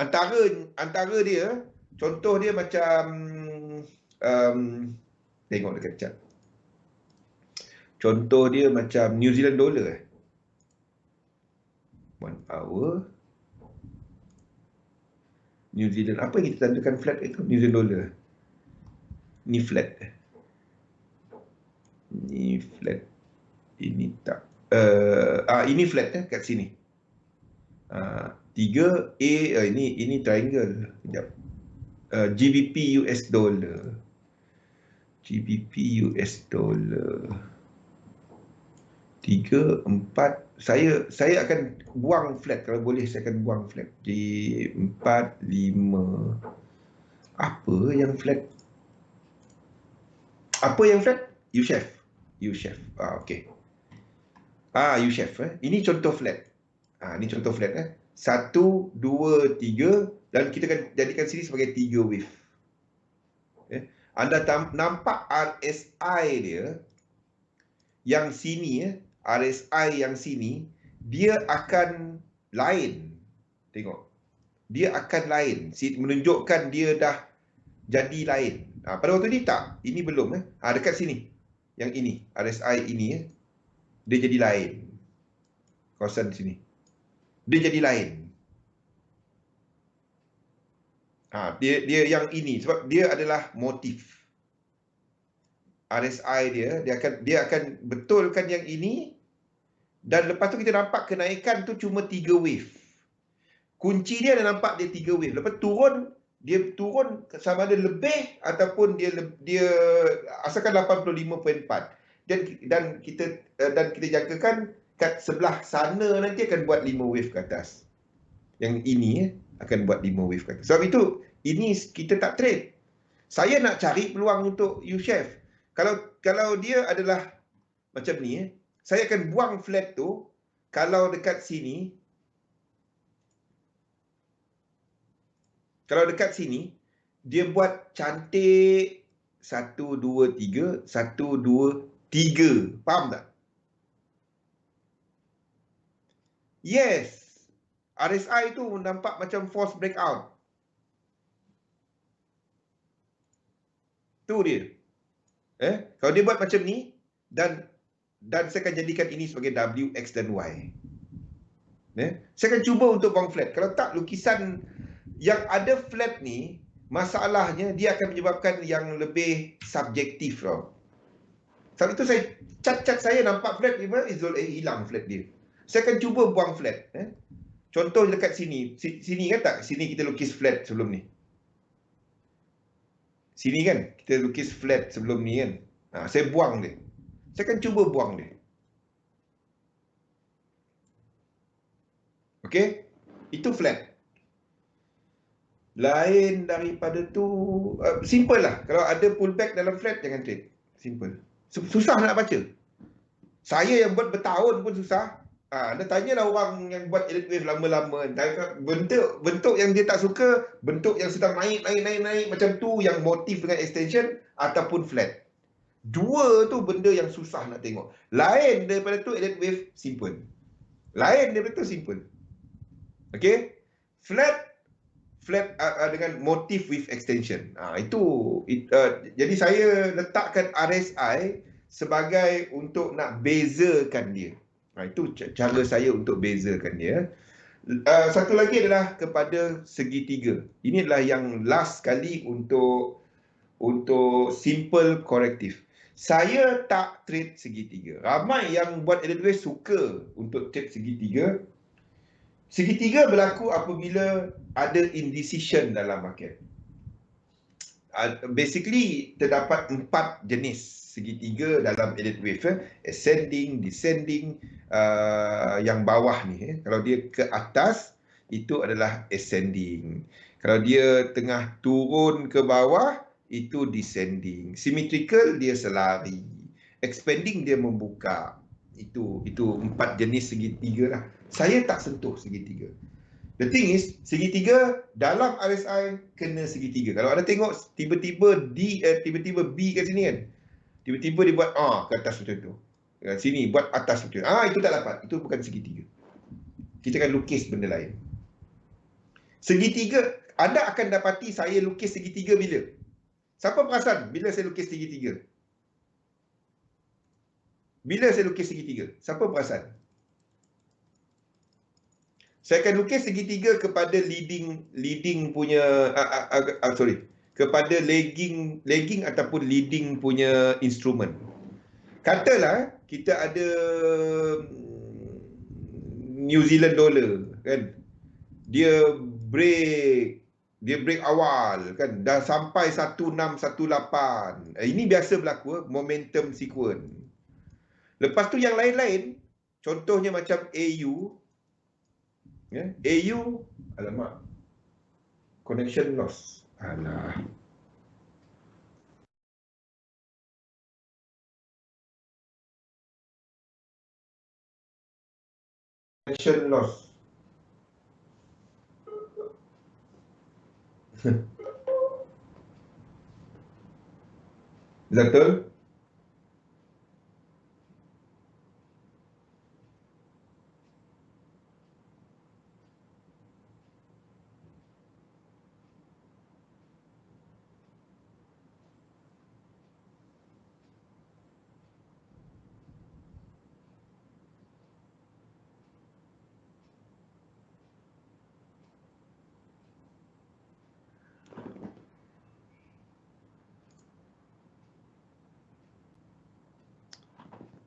Antara dia, contoh dia macam tengok dekat chart. Contoh dia macam New Zealand dollar. 1 hour. New Zealand, apa yang kita tandakan flat itu? New Zealand dollar. Ni flat. Ni flat. Ini tak. Ini flat kat sini. 3A, ini triangle. Sekejap. GBP US dollar. GBP US dollar. 3, 4. Saya akan buang flat. Kalau boleh saya akan buang flat. Di 4, 5. Apa yang flat? Apa yang flat? U-shave. U-shave. Okey. U-shave. Ini contoh flat. Ini contoh flat. 1, 2, 3. Dan kita akan jadikan sini sebagai 3 wave. Anda nampak RSI dia yang sini, RSI yang sini, dia akan lain. Tengok. Dia akan lain. Menunjukkan dia dah jadi lain. Pada waktu ni tak. Ini belum. Dekat sini. Yang ini. RSI ini. Dia jadi lain. Kawasan sini. Dia jadi lain. Dia yang ini. Sebab dia adalah motif. RSI dia akan betulkan yang ini. Dan lepas tu kita nampak kenaikan tu cuma 3 wave. Kunci dia ada nampak dia 3 wave. Lepas dia turun sama ada lebih ataupun dia asalkan 85.4. Dan kita jangkakan kat sebelah sana nanti akan buat 5 wave ke atas. Yang ini akan buat 5 wave ke atas. Sebab itu ini kita tak trade. Saya nak cari peluang untuk U-Chef. Kalau dia adalah macam ni, saya akan buang flat tu. Kalau dekat sini, dia buat cantik 1, 2, 3, 1, 2, 3. Faham tak? Yes. RSI tu nampak macam force breakout. Tu dia. Kalau dia buat macam ni, dan saya akan jadikan ini sebagai W, X dan Y. Saya akan cuba untuk buang flat. Kalau tak, lukisan yang ada flat ni, masalahnya dia akan menyebabkan yang lebih subjektif tau. Sebab itu saya cat saya nampak flat ni, hilang flat dia. Saya akan cuba buang flat. Contoh dekat sini. Sini kan tak? Sini kita lukis flat sebelum ni. Sini kan kita lukis flat sebelum ni kan. Saya buang dia. Saya akan cuba buang dia. Okey? Itu flat. Lain daripada tu, simple lah. Kalau ada pullback dalam flat, jangan trade. Simple. Susah nak baca. Saya yang buat bertahun pun susah. Anda tanyalah orang yang buat elite wave lama-lama. Bentuk yang dia tak suka, bentuk yang sedang naik macam tu, yang motif dengan extension ataupun flat. Dua tu benda yang susah nak tengok. Lain daripada tu, elite wave simple. Lain daripada tu simple. Okay? Flat dengan motif with extension. Jadi saya letakkan RSI sebagai untuk nak bezakan dia. Itu cara saya untuk bezakan dia. Satu lagi adalah kepada segitiga. Ini adalah yang last kali untuk simple corrective. Saya tak trade segitiga. Ramai yang buat elite wave suka untuk trade segitiga. Segitiga berlaku apabila ada indecision dalam market. Basically, terdapat 4 jenis segitiga dalam elite wave. Ascending, descending, yang bawah ni. Kalau dia ke atas, itu adalah ascending. Kalau dia tengah turun ke bawah, itu descending. Symmetrical, dia selari. Expanding, dia membuka. Itu 4 jenis segitiga lah. Saya tak sentuh segitiga. The thing is, segitiga dalam RSI kena segitiga. Kalau anda tengok tiba-tiba B kat sini kan. Tiba-tiba dia buat ke atas macam tu. Kat sini buat atas macam tu. Itu tak dapat. Itu bukan segitiga. Kita akan lukis benda lain. Segitiga, anda akan dapati saya lukis segitiga bila? Siapa perasan bila saya lukis segitiga? Bila saya lukis segitiga? Siapa perasan? Saya akan lukis segitiga kepada leading punya kepada lagging ataupun leading punya instrumen. Katalah kita ada New Zealand dollar kan. Dia break awal kan, dah sampai 1618. Ini biasa berlaku, momentum sequence. Lepas tu yang lain-lain, contohnya macam AU. AU, alamak, connection loss. Connection loss. Betul?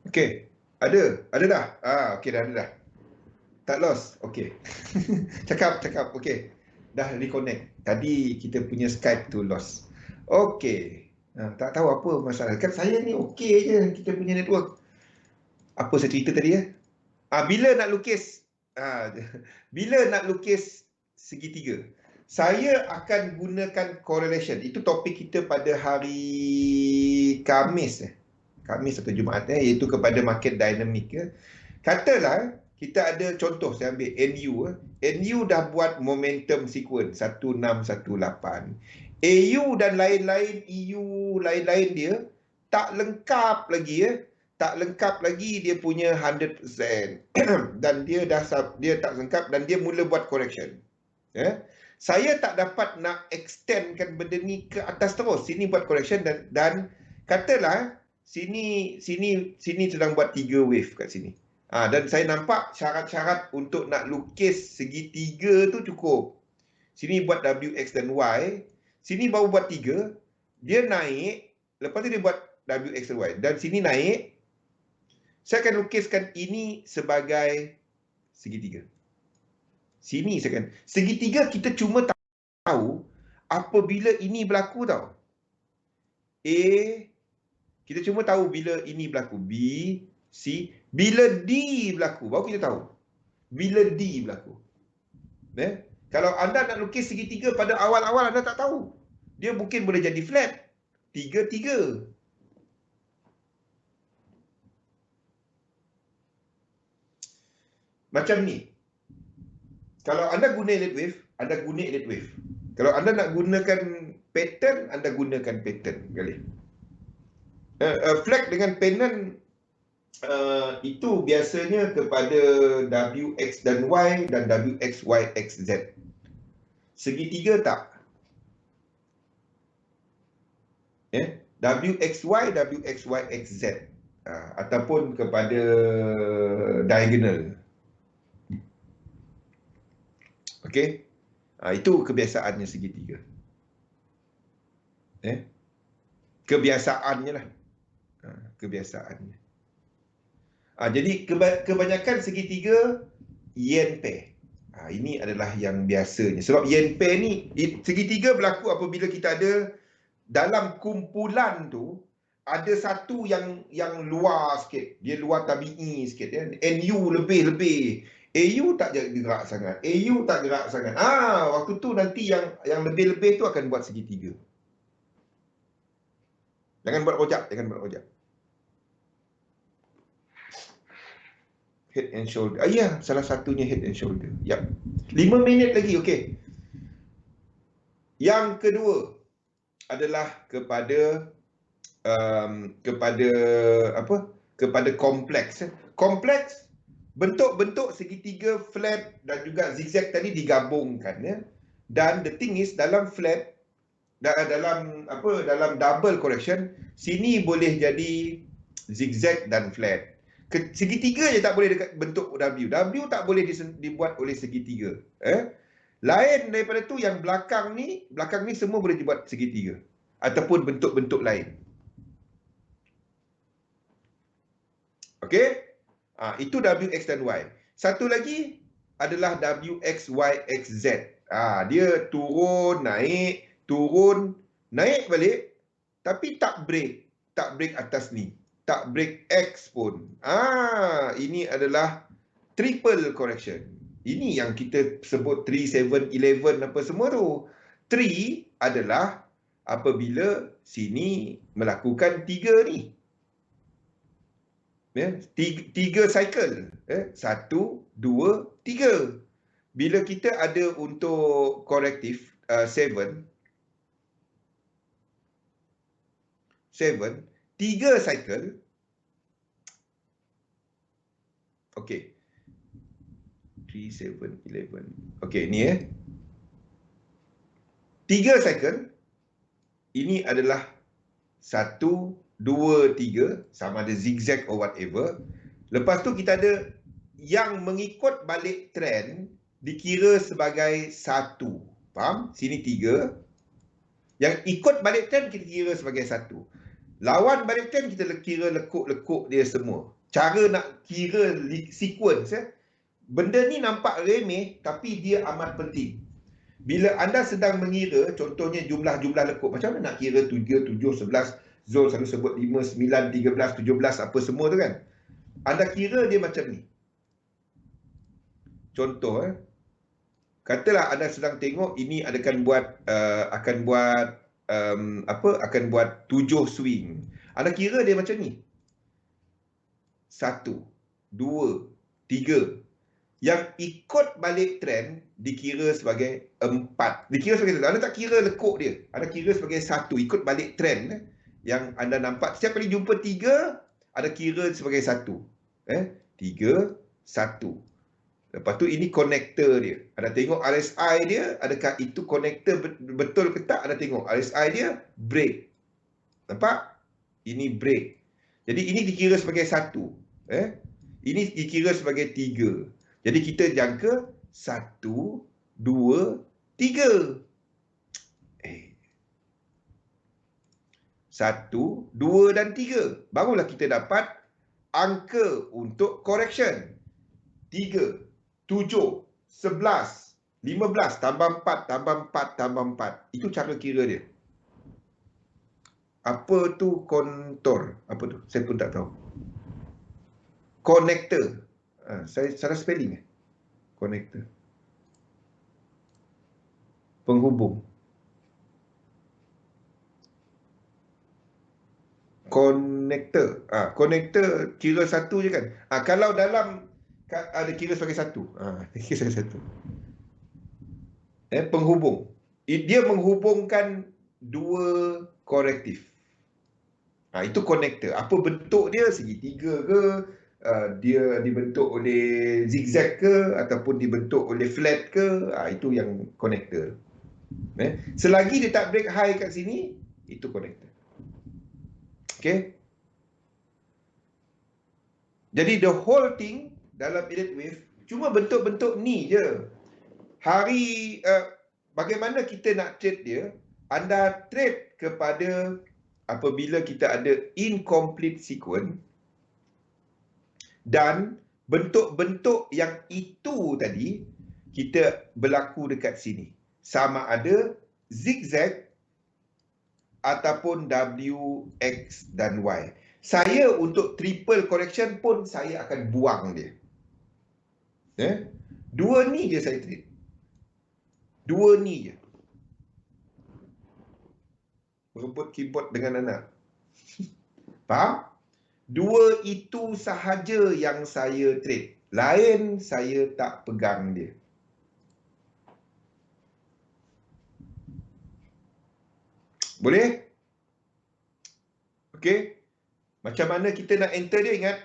Okey. Ada dah. Okey, dah ada dah. Tak lost. Okey. Cakap. Okey. Dah reconnect. Tadi kita punya Skype tu lost. Okey. Tak tahu apa masalah. Kan saya ni okey je kita punya network. Apa saya cerita tadi ya? Bila nak lukis bila nak lukis segitiga, saya akan gunakan correlation. Itu topik kita pada hari Khamis atau Jumaat iaitu kepada market dynamic Katalah kita ada contoh, saya ambil NU NU dah buat momentum sequence 1618. AU dan lain-lain, EU lain-lain dia tak lengkap lagi tak lengkap lagi dia punya 100% dan dia tak lengkap dan dia mula buat correction. Saya tak dapat nak extendkan benda ni ke atas terus. Sini buat correction dan katalah sini sedang buat 3 wave kat sini. Dan saya nampak syarat-syarat untuk nak lukis segitiga tu cukup. Sini buat WX dan Y, sini baru buat 3, dia naik, lepas tu dia buat WX dan Y dan sini naik. Saya akan lukiskan ini sebagai segitiga. Sini saya akan. Segitiga kita cuma tahu apabila ini berlaku tau. A, kita cuma tahu bila ini berlaku. B, C, bila D berlaku, baru kita tahu. Bila D berlaku. Kalau anda nak lukis segitiga pada awal-awal anda tak tahu. Dia mungkin boleh jadi flat. 3-3. Macam ni. Kalau anda guna elite wave, anda guna elite wave. Kalau anda nak gunakan pattern, anda gunakan pattern kali. Flag dengan pennant itu biasanya kepada WX dan Y dan WX, YX, Z. Segitiga tak. WXY, WX, YX, Z. Ataupun kepada diagonal. Okey. Itu kebiasaannya segitiga. Kebiasaannya lah. Kebiasaannya. Jadi kebanyakan segitiga yen pair. Ini adalah yang biasanya. Sebab yen pair ni, segitiga berlaku apabila kita ada dalam kumpulan tu ada satu yang luar sikit. Dia luar tabi'i sikit NU lebih. AU tak gerak sangat. AU tak gerak sangat. Waktu tu nanti yang lebih-lebih tu akan buat segitiga. Jangan buat rojak. Head and shoulder. Salah satunya head and shoulder. 5 minit lagi, okey. Yang kedua adalah kepada kompleks. Kompleks bentuk-bentuk segitiga, flat dan juga zigzag tadi digabungkan Dan the thing is dalam flat dalam double correction, sini boleh jadi zigzag dan flat. Segitiga je tak boleh dekat bentuk W. W tak boleh dibuat oleh segitiga. Lain daripada tu yang belakang ni semua boleh dibuat segitiga ataupun bentuk-bentuk lain. Okey? Itu WX dan Y. Satu lagi adalah WX, YX, Z. Dia turun, naik balik tapi tak break atas ni. Tak break X pun. Ini adalah triple correction. Ini yang kita sebut 3, 7, 11 apa semua tu. 3 adalah apabila sini melakukan 3 ni. 3 cycle. 1, 2, 3. Bila kita ada untuk korektif, 7, 3 cycle. Okey. 3, 7, 11. Okey, ni 3 cycle. Ini adalah 1, 2, 3, sama ada zigzag or whatever. Lepas tu kita ada yang mengikut balik trend dikira sebagai 1. Faham? Sini 3. Yang ikut balik trend kita kira sebagai 1. Lawan balik trend kita kira lekuk-lekuk dia semua. Cara nak kira sequence, benda ni nampak remeh tapi dia amat penting. Bila anda sedang mengira, contohnya jumlah-jumlah lekuk, macam mana nak kira 7, 11, Zul selalu sebut 5, 9, 13, 17, apa semua tu kan. Anda kira dia macam ni. Contoh, katalah anda sedang tengok ini akan buat 7 swing. Anda kira dia macam ni. 1, 2, 3. Yang ikut balik trend dikira sebagai 4. Dikira sebagai 1. Anda tak kira lekuk dia. Anda kira sebagai 1. Ikut balik trend yang anda nampak. Setiap kali jumpa 3, anda kira sebagai 1. 3, 1. Lepas tu ini konektor dia. Anda tengok RSI dia, adakah itu konektor betul ke tak? Anda tengok RSI dia, break. Nampak? Ini break. Jadi ini dikira sebagai 1. Ini dikira sebagai 3. Jadi kita jangka 1, 2, 3. 1, 2 dan 3. Barulah kita dapat angka untuk correction. 3, 7, 11, 15, tambah 4, tambah 4, tambah 4. Itu cara kira dia. Apa tu kontor? Apa tu? Saya pun tak tahu. Konektor. Saya salah spelling. Konektor. Penghubung. Konektor. Konektor kira 1 je kan? Kalau dalam ada kira sebagai 1. Kira sebagai 1. Penghubung. Dia menghubungkan 2 korektif. Itu konektor. Apa bentuk dia? Segitiga ke? Dia dibentuk oleh zigzag ke? Ataupun dibentuk oleh flat ke? Itu yang konektor. Selagi dia tak break high kat sini, itu konektor. Okay? Jadi the whole thing dalam elliott wave cuma bentuk-bentuk ni je. Bagaimana kita nak trade dia? Anda trade kepada apabila kita ada incomplete sequence dan bentuk-bentuk yang itu tadi kita berlaku dekat sini. Sama ada zigzag ataupun W, X dan Y. Saya untuk triple correction pun saya akan buang dia. Dua ni je saya trade. Dua ni je. Merebut keyboard dengan anak. Faham? Dua itu sahaja yang saya trade. Lain saya tak pegang dia. Boleh? Okey. Macam mana kita nak enter dia? Ingat.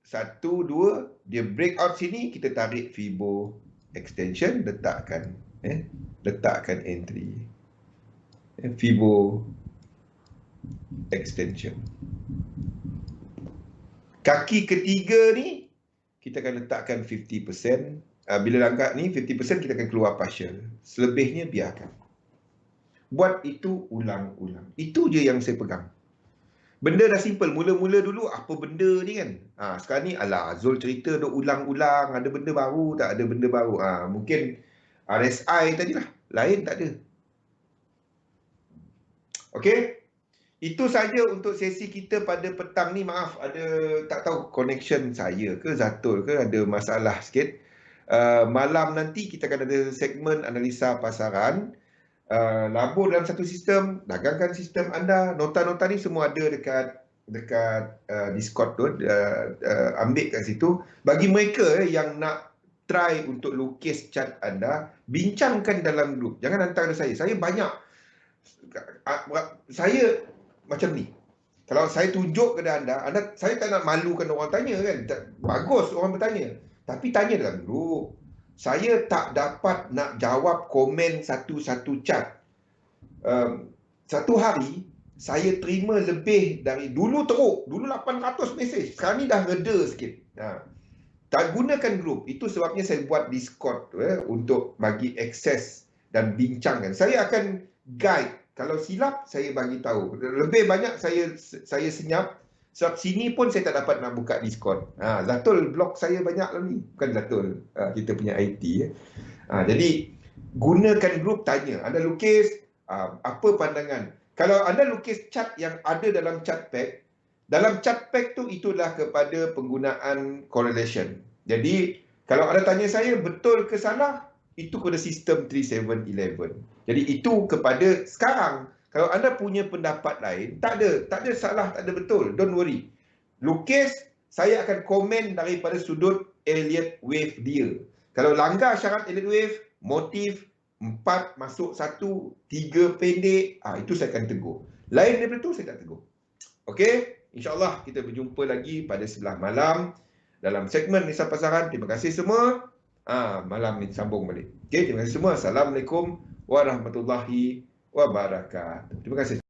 1, 2. Dia breakout sini. Kita tarik Fibo extension. Letakkan. Letakkan entry. Fibo extension. Kaki ketiga ni kita akan letakkan 50%. Bila langkah ni 50% kita akan keluar partial. Selebihnya biarkan. Buat itu ulang-ulang. Itu je yang saya pegang. Benda dah simple. Mula-mula dulu apa benda ni kan. Sekarang ni alah Zul cerita dah ulang-ulang. Ada benda baru tak? Ada benda baru. Mungkin RSI tadilah. Lain tak ada. Okey. Itu saja untuk sesi kita pada petang ni. Maaf, ada tak tahu connection saya ke Zatul ke ada masalah sikit. Malam nanti kita akan ada segmen analisa pasaran. Labur dalam satu sistem, dagangkan sistem anda. Nota-nota ni semua ada dekat Discord tu. Ambil kat situ. Bagi mereka yang nak try untuk lukis cat anda, bincangkan dalam grup. Jangan hantar kepada saya. Saya banyak. Saya macam ni. Kalau saya tunjuk kepada anda, saya tak nak malukan orang tanya kan. Bagus orang bertanya. Tapi tanya dalam grup. Saya tak dapat nak jawab komen satu-satu cat. Satu hari, saya terima lebih dari, dulu teruk. Dulu 800 mesej. Sekarang ni dah reda sikit. Tak gunakan grup. Itu sebabnya saya buat Discord untuk bagi akses dan bincangkan. Saya akan guide. Kalau silap, saya bagi tahu. Lebih banyak saya senyap. Sebab sini pun saya tak dapat nak buka Discord. Zatul blog saya banyak lah ni. Bukan Zatul. Kita punya IT. Jadi, gunakan grup, tanya. Anda lukis, apa pandangan? Kalau anda lukis cat yang ada dalam cat pack, dalam cat pack tu itulah kepada penggunaan correlation. Jadi, kalau anda tanya saya betul ke salah, itu kepada sistem 3711. Jadi itu kepada sekarang. Kalau anda punya pendapat lain, tak ada salah, tak ada betul. Don't worry. Lukis, saya akan komen daripada sudut Elliott Wave dia. Kalau langgar syarat Elliott Wave, motif 4 masuk 1, 3 pendek, itu saya akan tegur. Lain daripada itu, saya tak tegur. Okey? InsyaAllah kita berjumpa lagi pada sebelah malam dalam segmen Nisa Pasaran. Terima kasih semua. Malam ni sambung balik. Okey, terima kasih semua. Assalamualaikum warahmatullahi wabarakatuh. Terima kasih.